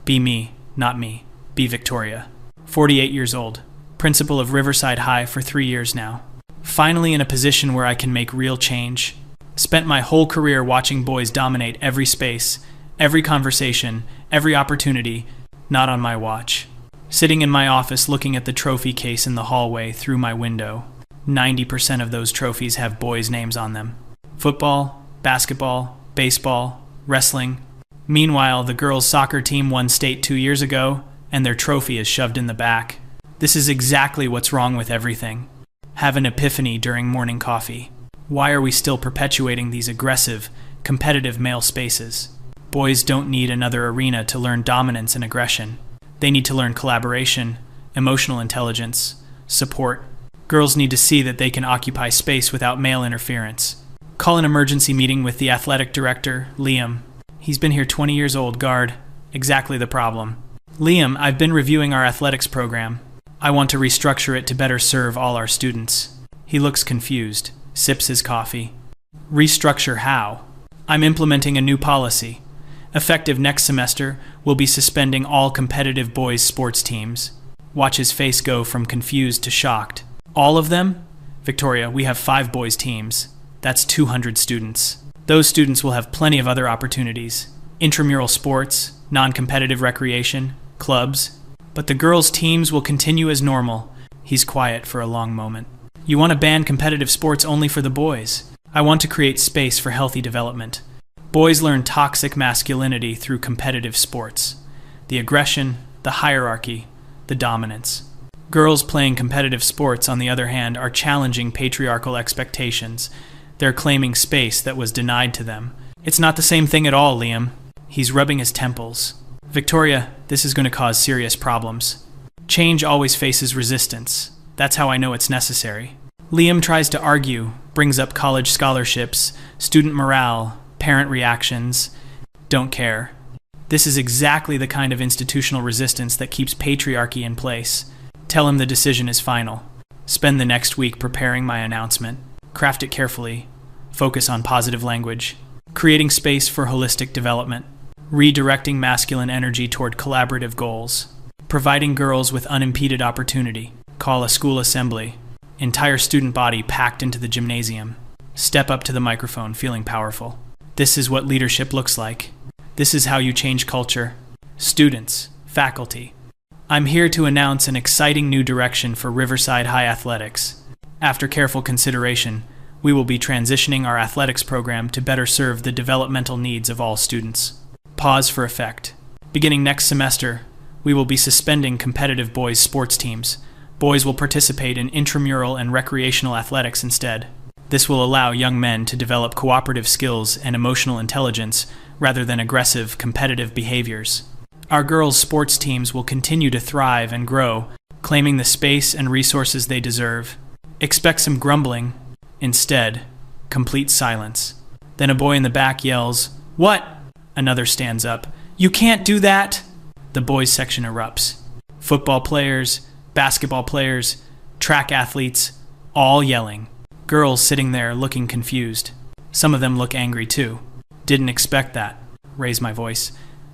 Be me, not me. Be Victoria. 48 years old. Principal of Riverside High for 3 years now. Finally in a position where I can make real change. Spent my whole career watching boys dominate every space, every conversation, every opportunity. Not on my watch. Sitting in my office looking at the trophy case in the hallway through my window. 90% of those trophies have boys' names on them. Football, basketball, baseball, wrestling. Meanwhile, the girls' soccer team won state 2 years ago, and their trophy is shoved in the back. This is exactly what's wrong with everything. Have an epiphany during morning coffee. Why are we still perpetuating these aggressive, competitive male spaces? Boys don't need another arena to learn dominance and aggression. They need to learn collaboration, emotional intelligence, support. Girls need to see that they can occupy space without male interference. Call an emergency meeting with the athletic director, Liam. He's been here 20 years old, guard. Exactly the problem. Liam, I've been reviewing our athletics program. I want to restructure it to better serve all our students. He looks confused, sips his coffee. Restructure how? I'm implementing a new policy. Effective next semester, we'll be suspending all competitive boys' sports teams. Watch his face go from confused to shocked. All of them? Victoria, we have 5 boys' teams. That's 200 students. Those students will have plenty of other opportunities. Intramural sports, non-competitive recreation, clubs. But the girls' teams will continue as normal. He's quiet for a long moment. You want to ban competitive sports only for the boys. I want to create space for healthy development. Boys learn toxic masculinity through competitive sports. The aggression, the hierarchy, the dominance. Girls playing competitive sports, on the other hand, are challenging patriarchal expectations. They're claiming space that was denied to them. It's not the same thing at all, Liam. He's rubbing his temples. Victoria, this is going to cause serious problems. Change always faces resistance. That's how I know it's necessary. Liam tries to argue, brings up college scholarships, student morale, parent reactions. Don't care. This is exactly the kind of institutional resistance that keeps patriarchy in place. Tell him the decision is final. Spend the next week preparing my announcement. Craft it carefully. Focus on positive language. Creating space for holistic development. Redirecting masculine energy toward collaborative goals. Providing girls with unimpeded opportunity. Call a school assembly. Entire student body packed into the gymnasium. Step up to the microphone feeling powerful. This is what leadership looks like. This is how you change culture. Students, faculty. I'm here to announce an exciting new direction for Riverside High Athletics. After careful consideration, we will be transitioning our athletics program to better serve the developmental needs of all students. Pause for effect. Beginning next semester, we will be suspending competitive boys' sports teams. Boys will participate in intramural and recreational athletics instead. This will allow young men to develop cooperative skills and emotional intelligence rather than aggressive, competitive behaviors. Our girls' sports teams will continue to thrive and grow, claiming the space and resources they deserve. Expect some grumbling. Instead, complete silence. Then a boy in the back yells, "What?" Another stands up. "You can't do that!" The boys' section erupts. Football players, basketball players, track athletes, all yelling. Girls sitting there looking confused. Some of them look angry too. Didn't expect that. Raise my voice.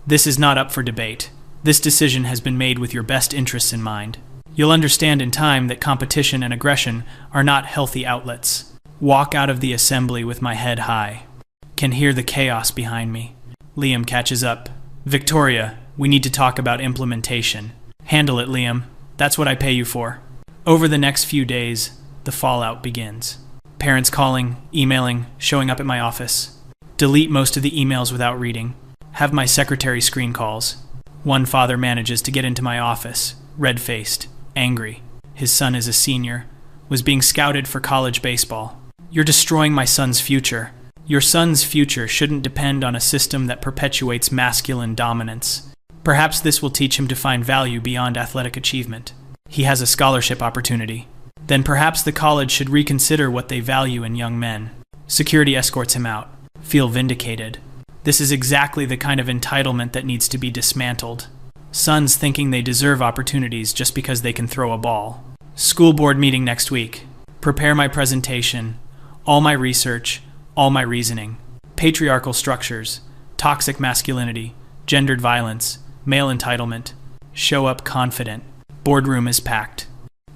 This is not up for debate. This decision has been made with your best interests in mind. You'll understand in time that competition and aggression are not healthy outlets. Walk out of the assembly with my head high. Can hear the chaos behind me. Liam catches up. Victoria, we need to talk about implementation. Handle it, Liam. That's what I pay you for. Over the next few days, the fallout begins. Parents calling, emailing, showing up at my office. Delete most of the emails without reading. Have my secretary screen calls. One father manages to get into my office, red-faced, angry. His son is a senior, was being scouted for college baseball. You're destroying my son's future. Your son's future shouldn't depend on a system that perpetuates masculine dominance. Perhaps this will teach him to find value beyond athletic achievement. He has a scholarship opportunity. Then perhaps the college should reconsider what they value in young men. Security escorts him out. Feel vindicated. This is exactly the kind of entitlement that needs to be dismantled. Sons thinking they deserve opportunities just because they can throw a ball. School board meeting next week. Prepare my presentation, all my research, all my reasoning. Patriarchal structures, toxic masculinity, gendered violence, Male entitlement. Show up confident. Boardroom is packed.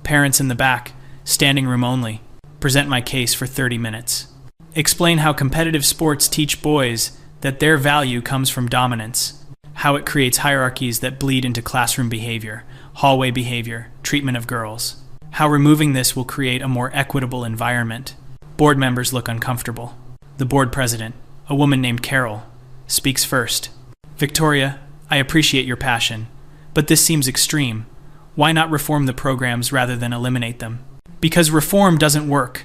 Parents in the back. Standing room only. Present my case for 30 minutes. Explain how competitive sports teach boys that their value comes from dominance. How it creates hierarchies that bleed into classroom behavior, hallway behavior, treatment of girls. How removing this will create a more equitable environment. Board members look uncomfortable. The board president, a woman named Carol, speaks first. Victoria, I appreciate your passion, but this seems extreme. Why not reform the programs rather than eliminate them? Because reform doesn't work.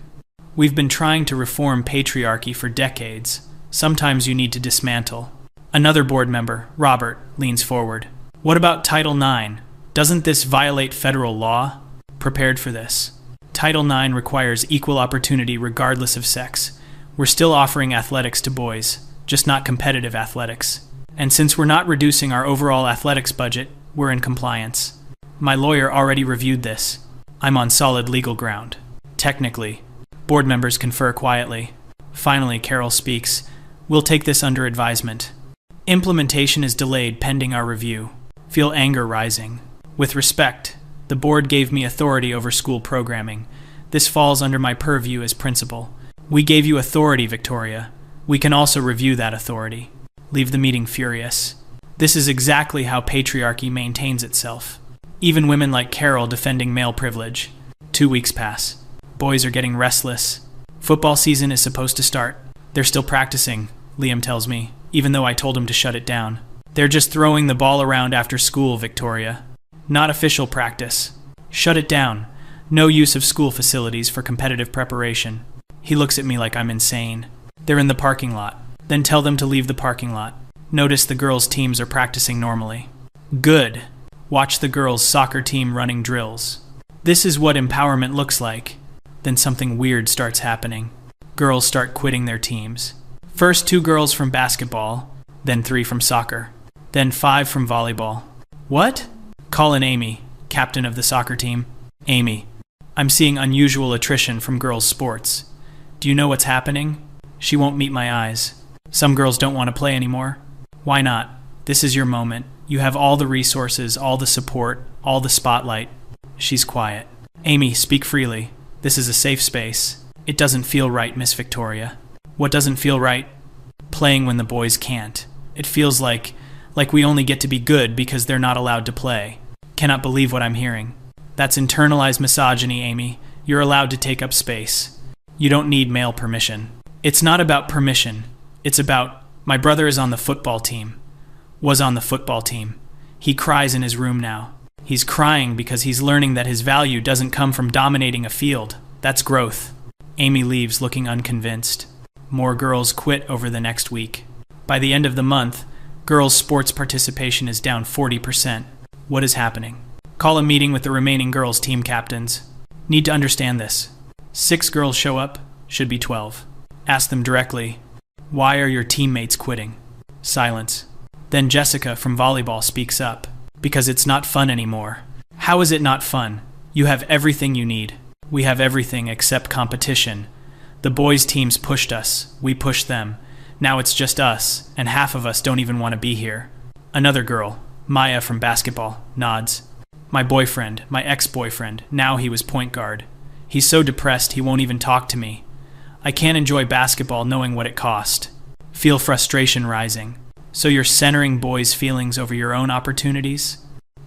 We've been trying to reform patriarchy for decades. Sometimes you need to dismantle. Another board member, Robert, leans forward. What about Title IX? Doesn't this violate federal law? Prepared for this. Title IX requires equal opportunity regardless of sex. We're still offering athletics to boys, just not competitive athletics. And since we're not reducing our overall athletics budget, we're in compliance. My lawyer already reviewed this. I'm on solid legal ground. Technically. Board members confer quietly. Finally, Carol speaks. We'll take this under advisement. Implementation is delayed pending our review. Feel anger rising. With respect, the board gave me authority over school programming. This falls under my purview as principal. We gave you authority, Victoria. We can also review that authority. Leave the meeting furious. This is exactly how patriarchy maintains itself. Even women like Carol defending male privilege. 2 weeks pass. Boys are getting restless. Football season is supposed to start. They're still practicing, Liam tells me, even though I told him to shut it down. They're just throwing the ball around after school, Victoria. Not official practice. Shut it down. No use of school facilities for competitive preparation. He looks at me like I'm insane. They're in the parking lot. Then tell them to leave the parking lot. Notice the girls' teams are practicing normally. Good. Watch the girls' soccer team running drills. This is what empowerment looks like. Then something weird starts happening. Girls start quitting their teams. First 2 girls from basketball, then 3 from soccer, then 5 from volleyball. What? Call in Amy, captain of the soccer team. Amy, I'm seeing unusual attrition from girls' sports. Do you know what's happening? She won't meet my eyes. Some girls don't want to play anymore. Why not? This is your moment. You have all the resources, all the support, all the spotlight. She's quiet. Amy, speak freely. This is a safe space. It doesn't feel right, Miss Victoria. What doesn't feel right? Playing when the boys can't. It feels like we only get to be good because they're not allowed to play. Cannot believe what I'm hearing. That's internalized misogyny, Amy. You're allowed to take up space. You don't need male permission. It's not about permission. It's about, my brother is on the football team. Was on the football team. He cries in his room now. He's crying because he's learning that his value doesn't come from dominating a field. That's growth. Amy leaves looking unconvinced. More girls quit over the next week. By the end of the month, girls' sports participation is down 40%. What is happening? Call a meeting with the remaining girls' team captains. Need to understand this. 6 girls show up, should be 12. Ask them directly, why are your teammates quitting? Silence. Then Jessica from volleyball speaks up. Because it's not fun anymore. How is it not fun? You have everything you need. We have everything except competition. The boys' teams pushed us. We pushed them. Now it's just us, and half of us don't even want to be here. Another girl, Maya from basketball, nods. My boyfriend, my ex-boyfriend, now he was point guard. He's so depressed he won't even talk to me. I can't enjoy basketball knowing what it cost. Feel frustration rising. So you're centering boys' feelings over your own opportunities?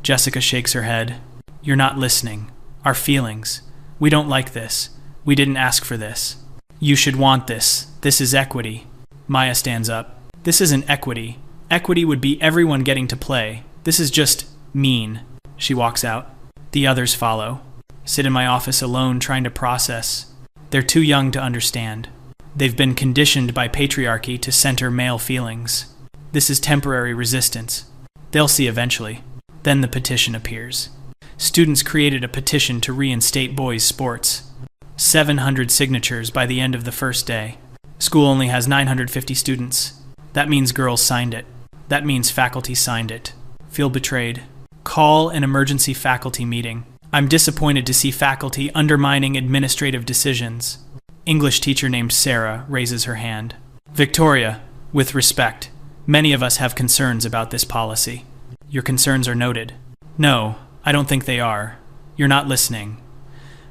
Jessica shakes her head. You're not listening. Our feelings. We don't like this. We didn't ask for this. You should want this. This is equity. Maya stands up. This isn't equity. Equity would be everyone getting to play. This is just mean. She walks out. The others follow. Sit in my office alone trying to process. They're too young to understand. They've been conditioned by patriarchy to center male feelings. This is temporary resistance. They'll see eventually. Then the petition appears. Students created a petition to reinstate boys' sports. 700 signatures by the end of the first day. School only has 950 students. That means girls signed it. That means faculty signed it. Feel betrayed. Call an emergency faculty meeting. I'm disappointed to see faculty undermining administrative decisions. English teacher named Sarah raises her hand. Victoria, with respect, many of us have concerns about this policy. Your concerns are noted. No, I don't think they are. You're not listening.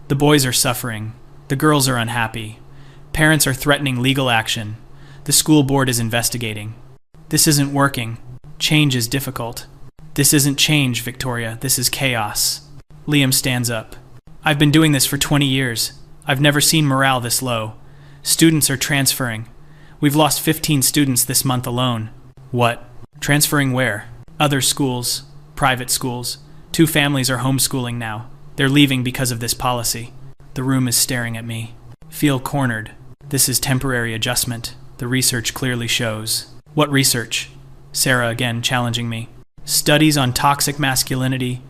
The boys are suffering. The girls are unhappy. Parents are threatening legal action. The school board is investigating. This isn't working. Change is difficult. This isn't change, Victoria. This is chaos. Liam stands up. I've been doing this for 20 years. I've never seen morale this low. Students are transferring. We've lost 15 students this month alone. What? Transferring where? Other schools. Private schools. 2 families are homeschooling now. They're leaving because of this policy. The room is staring at me. Feel cornered. This is temporary adjustment. The research clearly shows. What research? Sarah again challenging me. Studies on toxic masculinity,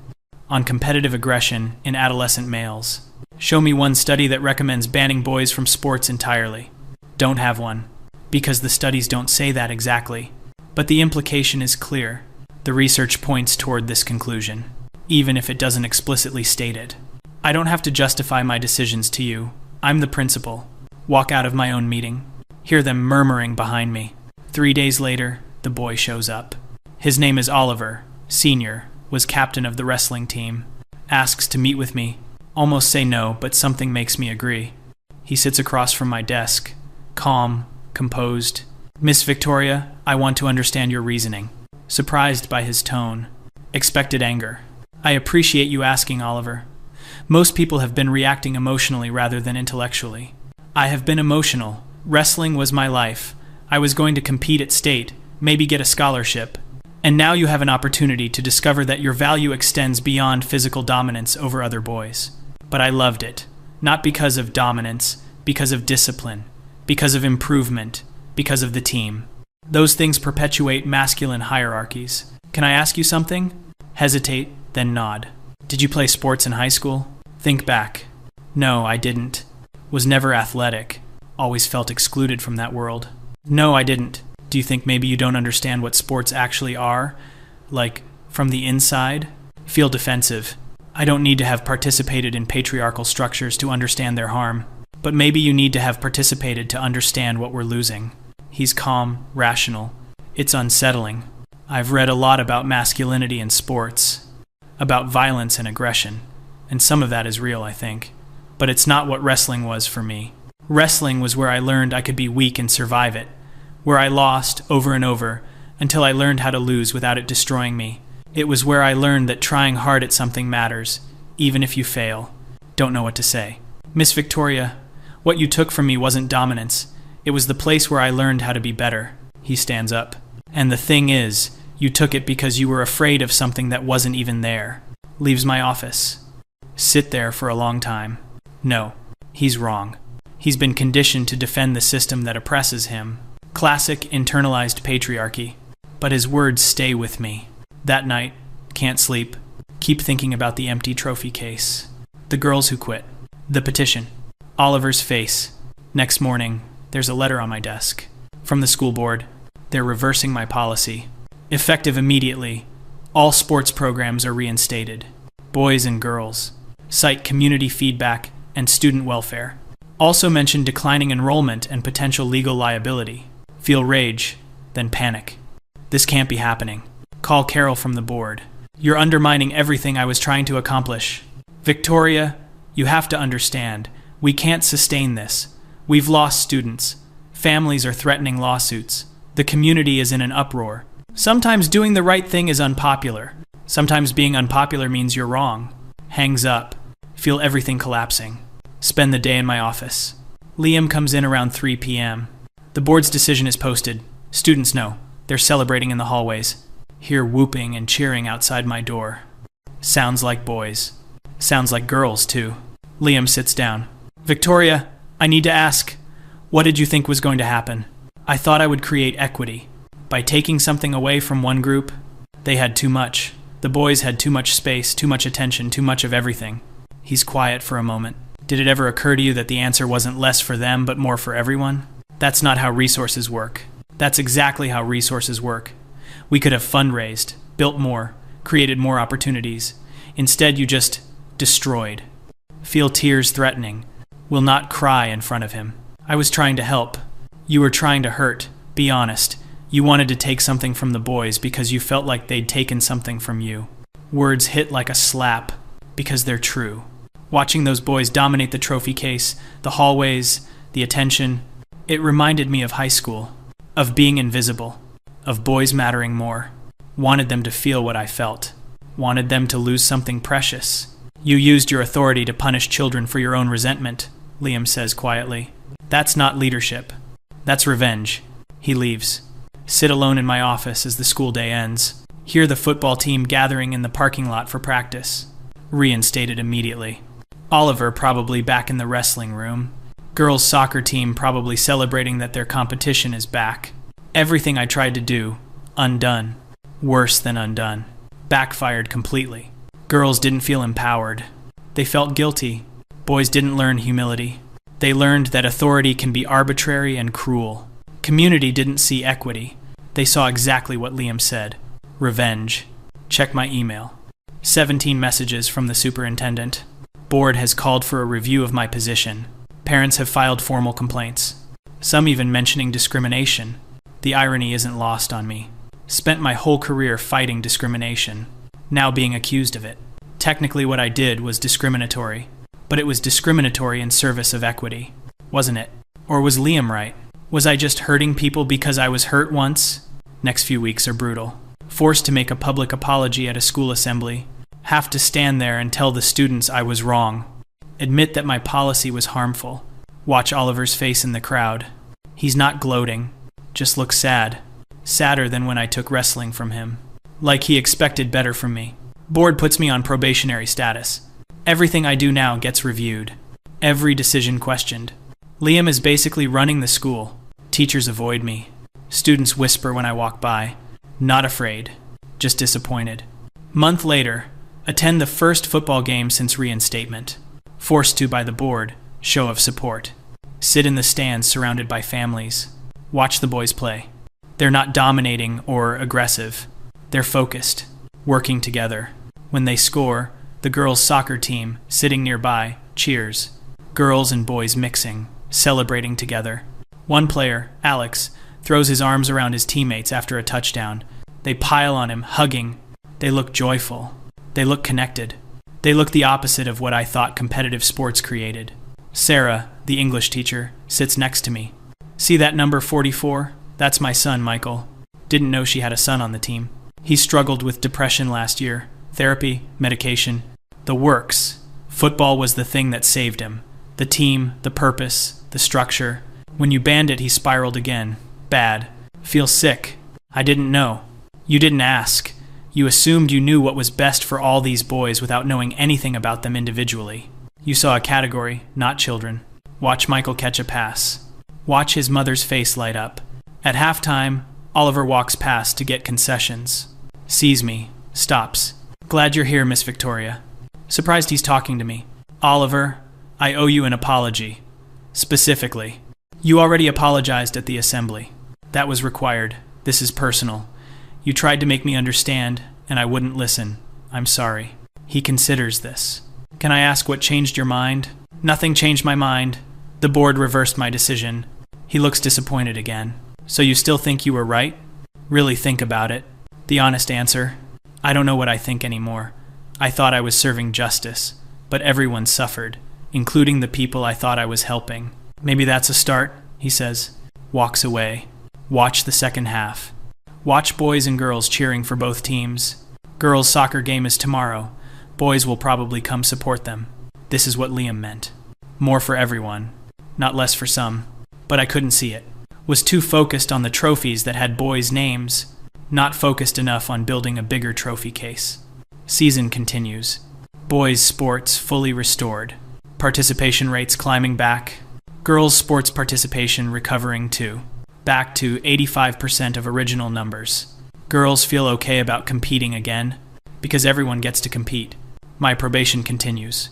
on competitive aggression in adolescent males. Show me one study that recommends banning boys from sports entirely. Don't have one. Because the studies don't say that exactly. But the implication is clear. The research points toward this conclusion, even if it doesn't explicitly state it. I don't have to justify my decisions to you. I'm the principal. Walk out of my own meeting. Hear them murmuring behind me. 3 days later, the boy shows up. His name is Oliver, senior, was captain of the wrestling team. Asks to meet with me. Almost say no, but something makes me agree. He sits across from my desk, calm, composed. Miss Victoria, I want to understand your reasoning. Surprised by his tone. Expected anger. I appreciate you asking, Oliver. Most people have been reacting emotionally rather than intellectually. I have been emotional. Wrestling was my life. I was going to compete at state, maybe get a scholarship. And now you have an opportunity to discover that your value extends beyond physical dominance over other boys. But I loved it. Not because of dominance, because of discipline, because of improvement, because of the team. Those things perpetuate masculine hierarchies. Can I ask you something? Hesitate, then nod. Did you play sports in high school? Think back. No, I didn't. Was never athletic. Always felt excluded from that world. No, I didn't. Do you think maybe you don't understand what sports actually are? Like, from the inside? Feel defensive. I don't need to have participated in patriarchal structures to understand their harm. But maybe you need to have participated to understand what we're losing. He's calm, rational. It's unsettling. I've read a lot about masculinity in sports. About violence and aggression. And some of that is real, I think. But it's not what wrestling was for me. Wrestling was where I learned I could be weak and survive it. Where I lost over and over, until I learned how to lose without it destroying me. It was where I learned that trying hard at something matters, even if you fail. Don't know what to say. Miss Victoria, what you took from me wasn't dominance. It was the place where I learned how to be better. He stands up. And the thing is, you took it because you were afraid of something that wasn't even there. Leaves my office. Sit there for a long time. No, he's wrong. He's been conditioned to defend the system that oppresses him. Classic internalized patriarchy. But his words stay with me. That night, can't sleep. Keep thinking about the empty trophy case. The girls who quit. The petition. Oliver's face. Next morning, there's a letter on my desk. From the school board. They're reversing my policy. Effective immediately. All sports programs are reinstated. Boys and girls. Cite community feedback and student welfare. Also mention declining enrollment and potential legal liability. Feel rage, then panic. This can't be happening. Call Carol from the board. You're undermining everything I was trying to accomplish. Victoria, you have to understand. We can't sustain this. We've lost students. Families are threatening lawsuits. The community is in an uproar. Sometimes doing the right thing is unpopular. Sometimes being unpopular means you're wrong. Hangs up. Feel everything collapsing. Spend the day in my office. Liam comes in around 3 p.m. The board's decision is posted. Students know. They're celebrating in the hallways. Hear whooping and cheering outside my door. Sounds like boys. Sounds like girls, too. Liam sits down. Victoria, I need to ask, what did you think was going to happen? I thought I would create equity. By taking something away from one group, they had too much. The boys had too much space, too much attention, too much of everything. He's quiet for a moment. Did it ever occur to you that the answer wasn't less for them, but more for everyone? That's not how resources work. That's exactly how resources work. We could have fundraised, built more, created more opportunities. Instead, you just destroyed. Feel tears threatening. Will not cry in front of him. I was trying to help. You were trying to hurt. Be honest. You wanted to take something from the boys because you felt like they'd taken something from you. Words hit like a slap because they're true. Watching those boys dominate the trophy case, the hallways, the attention, it reminded me of high school, of being invisible, of boys mattering more. Wanted them to feel what I felt. Wanted them to lose something precious. You used your authority to punish children for your own resentment, Liam says quietly. That's not leadership. That's revenge. He leaves. Sit alone in my office as the school day ends. Hear the football team gathering in the parking lot for practice. Reinstated immediately. Oliver probably back in the wrestling room. Girls' soccer team probably celebrating that their competition is back. Everything I tried to do, undone. Worse than undone. Backfired completely. Girls didn't feel empowered. They felt guilty. Boys didn't learn humility. They learned that authority can be arbitrary and cruel. Community didn't see equity. They saw exactly what Liam said. Revenge. Check my email. 17 messages from the superintendent. Board has called for a review of my position. Parents have filed formal complaints. Some even mentioning discrimination. The irony isn't lost on me. Spent my whole career fighting discrimination. Now being accused of it. Technically what I did was discriminatory. But it was discriminatory in service of equity. Wasn't it? Or was Liam right? Was I just hurting people because I was hurt once? Next few weeks are brutal. Forced to make a public apology at a school assembly. Have to stand there and tell the students I was wrong. Admit that my policy was harmful. Watch Oliver's face in the crowd. He's not gloating. Just looks sad. Sadder than when I took wrestling from him. Like he expected better from me. Board puts me on probationary status. Everything I do now gets reviewed. Every decision questioned. Liam is basically running the school. Teachers avoid me. Students whisper when I walk by. Not afraid. Just disappointed. Month later, attend the first football game since reinstatement. Forced to by the board. Show of support. Sit in the stands surrounded by families. Watch the boys play. They're not dominating or aggressive. They're focused. Working together. When they score, the girls' soccer team, sitting nearby, cheers. Girls and boys mixing, celebrating together. One player, Alex, throws his arms around his teammates after a touchdown. They pile on him, hugging. They look joyful. They look connected. They look the opposite of what I thought competitive sports created. Sarah, the English teacher, sits next to me. See that number 44? That's my son, Michael. Didn't know she had a son on the team. He struggled with depression last year. Therapy, medication, the works. Football was the thing that saved him. The team, the purpose, the structure. When you banned it, he spiraled again. Bad. Feel sick. I didn't know. You didn't ask. You assumed you knew what was best for all these boys without knowing anything about them individually. You saw a category, not children. Watch Michael catch a pass. Watch his mother's face light up. At halftime, Oliver walks past to get concessions. Sees me. Stops. Glad you're here, Miss Victoria. Surprised he's talking to me. Oliver, I owe you an apology. Specifically. You already apologized at the assembly. That was required. This is personal. You tried to make me understand, and I wouldn't listen. I'm sorry. He considers this. Can I ask what changed your mind? Nothing changed my mind. The board reversed my decision. He looks disappointed again. So you still think you were right? Really think about it. The honest answer? I don't know what I think anymore. I thought I was serving justice, but everyone suffered, including the people I thought I was helping. Maybe that's a start, he says. Walks away. Watch the second half. Watch boys and girls cheering for both teams. Girls' soccer game is tomorrow. Boys will probably come support them. This is what Liam meant. More for everyone, not less for some. But I couldn't see it. Was too focused on the trophies that had boys' names, not focused enough on building a bigger trophy case. Season continues. Boys' sports fully restored. Participation rates climbing back. Girls' sports participation recovering too. Back to 85% of original numbers. Girls feel okay about competing again, because everyone gets to compete. My probation continues.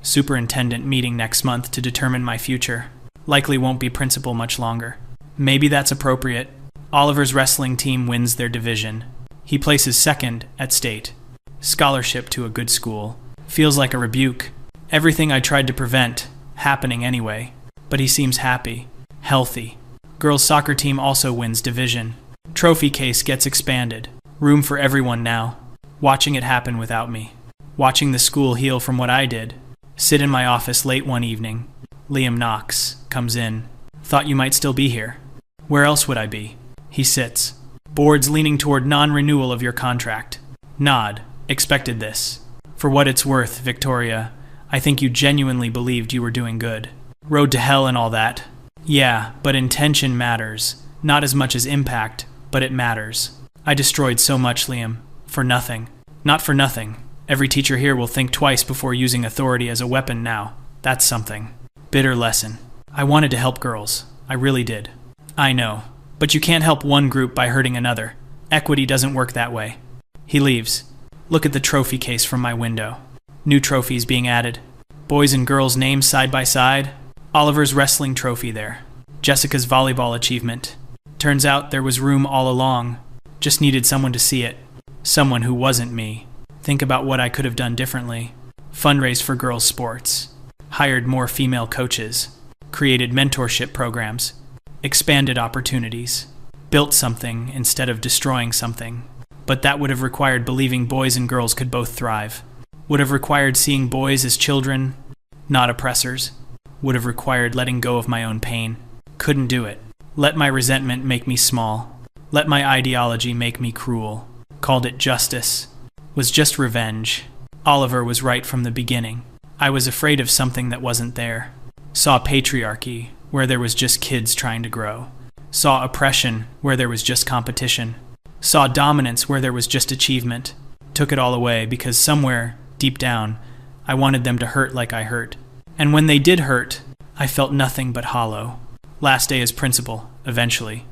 Superintendent meeting next month to determine my future. Likely won't be principal much longer. Maybe that's appropriate. Oliver's wrestling team wins their division. He places second at state. Scholarship to a good school. Feels like a rebuke. Everything I tried to prevent, happening anyway. But he seems happy. Healthy. Girls' soccer team also wins division. Trophy case gets expanded. Room for everyone now. Watching it happen without me. Watching the school heal from what I did. Sit in my office late one evening. Liam knocks, comes in. Thought you might still be here. Where else would I be? He sits. Board's leaning toward non-renewal of your contract. Nod. Expected this. For what it's worth, Victoria, I think you genuinely believed you were doing good. Road to hell and all that. Yeah, but intention matters. Not as much as impact, but it matters. I destroyed so much, Liam. For nothing. Not for nothing. Every teacher here will think twice before using authority as a weapon now. That's something. Bitter lesson. I wanted to help girls. I really did. I know. But you can't help one group by hurting another. Equity doesn't work that way. He leaves. Look at the trophy case from my window. New trophies being added. Boys and girls' names side by side. Oliver's wrestling trophy there. Jessica's volleyball achievement. Turns out there was room all along. Just needed someone to see it. Someone who wasn't me. Think about what I could have done differently. Fundraise for girls' sports. Hired more female coaches. Created mentorship programs. Expanded opportunities. Built something instead of destroying something. But that would have required believing boys and girls could both thrive. Would have required seeing boys as children, not oppressors. Would have required letting go of my own pain. Couldn't do it. Let my resentment make me small. Let my ideology make me cruel. Called it justice. Was just revenge. Oliver was right from the beginning. I was afraid of something that wasn't there. Saw patriarchy, where there was just kids trying to grow. Saw oppression, where there was just competition. Saw dominance, where there was just achievement. Took it all away because somewhere, deep down, I wanted them to hurt like I hurt. And when they did hurt, I felt nothing but hollow. Last day as principal, eventually.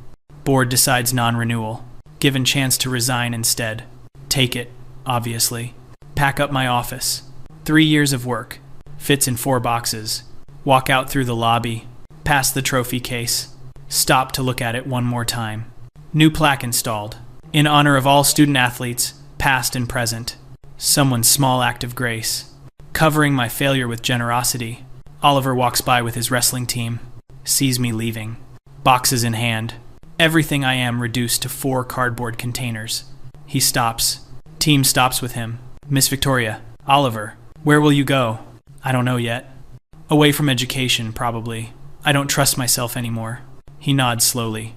Board decides non-renewal. Given chance to resign instead. Take it, obviously. Pack up my office. 3 years of work. Fits in 4 boxes. Walk out through the lobby. Past the trophy case. Stop to look at it one more time. New plaque installed. In honor of all student athletes, past and present. Someone's small act of grace. Covering my failure with generosity. Oliver walks by with his wrestling team. Sees me leaving. Boxes in hand. Everything I am reduced to 4 cardboard containers. He stops. Team stops with him. Miss Victoria. Oliver. Where will you go? I don't know yet. Away from education, probably. I don't trust myself anymore. He nods slowly.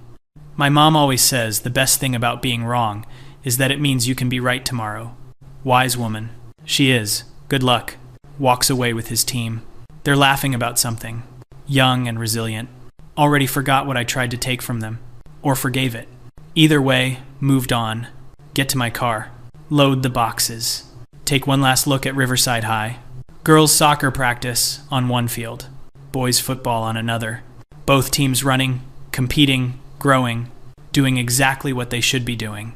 My mom always says the best thing about being wrong is that it means you can be right tomorrow. Wise woman. She is. Good luck. Walks away with his team. They're laughing about something. Young and resilient. Already forgot what I tried to take from them. Or forgave it. Either way, moved on. Get to my car. Load the boxes. Take one last look at Riverside High. Girls' soccer practice on one field. Boys' football on another. Both teams running, competing, growing, doing exactly what they should be doing.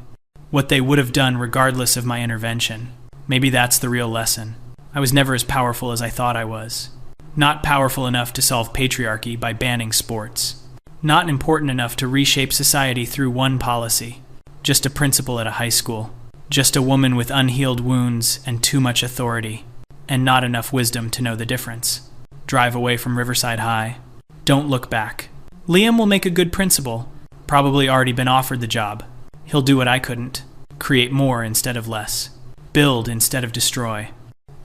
What they would have done regardless of my intervention. Maybe that's the real lesson. I was never as powerful as I thought I was. Not powerful enough to solve patriarchy by banning sports. Not important enough to reshape society through one policy. Just a principal at a high school. Just a woman with unhealed wounds and too much authority. And not enough wisdom to know the difference. Drive away from Riverside High. Don't look back. Liam will make a good principal. Probably already been offered the job. He'll do what I couldn't. Create more instead of less. Build instead of destroy.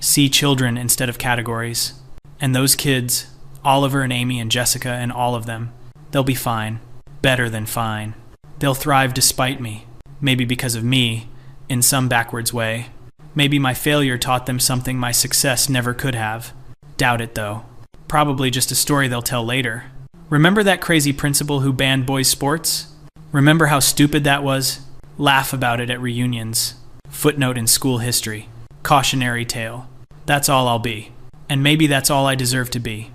See children instead of categories. And those kids, Oliver and Amy and Jessica and all of them, they'll be fine. Better than fine. They'll thrive despite me. Maybe because of me, in some backwards way. Maybe my failure taught them something my success never could have. Doubt it, though. Probably just a story they'll tell later. Remember that crazy principal who banned boys' sports? Remember how stupid that was? Laugh about it at reunions. Footnote in school history. Cautionary tale. That's all I'll be. And maybe that's all I deserve to be.